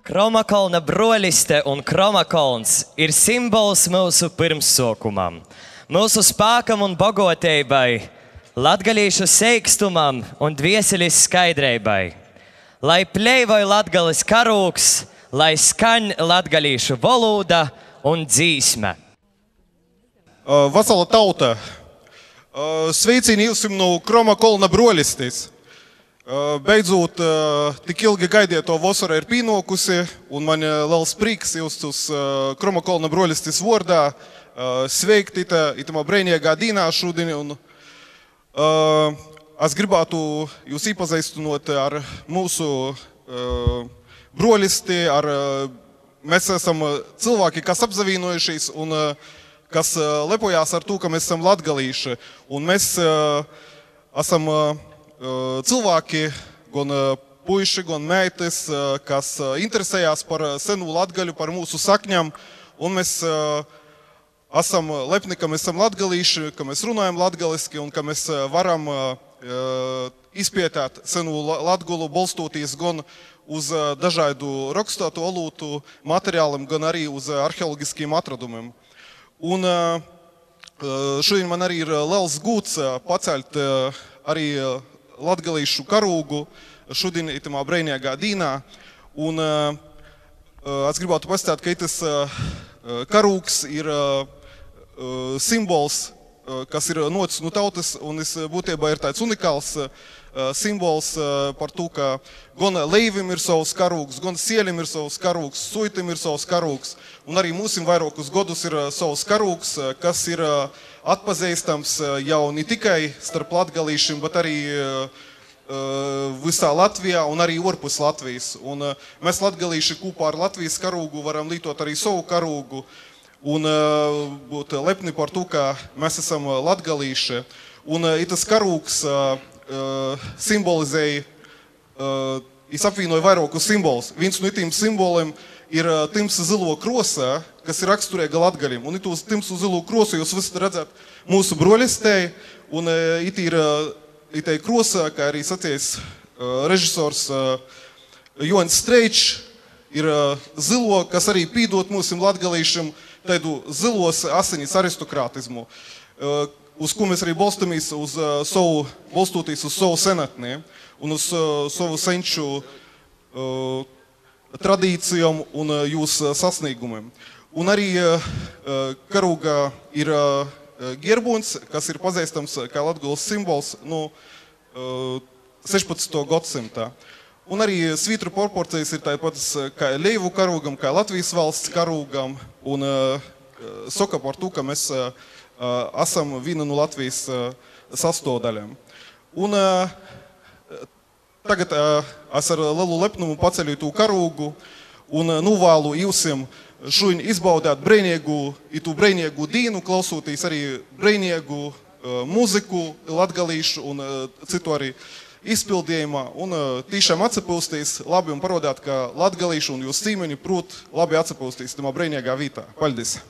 Kromakolna broliste un Kromakolns ir simbols mūsu pirmsokumam, mūsu spēkam un bagoteibai, latgalīšu seikstumam un dvieselis skaidreibai. Lai plēvoj latgalis karūks, lai skaņ latgalīšu valoda un dzīsme. Vasala tauta, sveicini jūsim no Kromakolna brolistes. Beidzot, tik ilgi gaidīto vasaru ir pienākusi, un man liels prieks jūs uz Kromakolna brolistes vārdā sveikt itamā brīnīgā dienā šodien. Es gribētu jūs iepazīstinot ar mūsu brolisti, mēs esam cilvēki, kas apsavienojušies un kas lepojās ar to, ka mēs esam latgalīši. Un mēs esam cilvēki, gan puiši, gan meitas, kas interesējās par senu latgaļu, par mūsu sakņām. Un mēs esam lepni, ka mēs esam latgalīši, ka mēs runājam latgaliski un ka mēs varam izpētēt senu latgulu, balstoties gan uz dažādu rakstotu olūtu materiāliem, gan arī uz arheoloģiskiem atradumiem. Un šodien man arī ir liels gods pacelt arī latgalīšu karūgu šodien itamā brīnīgā dienā. Un es gribētu pastāstīt, ka itas karūgs ir simbols, kas ir nocis no tautas, un būtībā ir tāds unikāls simbols par to, ka gan leivim ir savs karūgs, gan sielim ir savs karūgs, suitim ir savs karūgs, un arī mūsim vairākus godus ir savs karūgs, kas ir atpazīstams jau ne tikai starp latgalīšiem, bet arī visā Latvijā un arī orpus Latvijas. Un mēs latgalīši kopā ar Latvijas karūgu varam lietot arī savu karūgu un būt lepni par to, ka mēs esam latgalīši. Un itas karūgs simbolizēja, apvienoja vairākus simbolus. Viens no tiem simboliem ir timsa zilo krosa, kas ir raksturīga latgaļiem. Un itos timsu zilo krosu jūs varat redzēt mūsu broļistei. Un itai krosa, kā arī sacījis režisors Joņs Streičs, ir zilo, kas arī pīdot mūsim latgalīšiem tādu zilos asinis aristokrātismu, uz ko mēs arī balstamies balstoties uz savu senatni un uz savu senču tradīcijām un jūs sasniegumiem. Un arī karūgā ir gerbuns, kas ir pazīstams kā latgulas simbols no 16. gadsimta. Un arī svītru proporcijas ir tāpatas kā Leivu karūgam, kā Latvijas valsts karūgam, un soka par to, ka mēs esam viena no Latvijas sastāvdaļām. Un tagad es ar lielu lepnumu paceļu to karūgu un novēlu jūsim šodien izbaudāt brīnīgu dienu, klausoties arī brīnīgu muziku, latgalīšu un citu arī izpildījumā. Un tiešām atsapūstīs labi un parodāt, ka latgalīšu un jūs cīmeņi prot labi atsapūstīs tamā brīnīgā vītā. Paldies!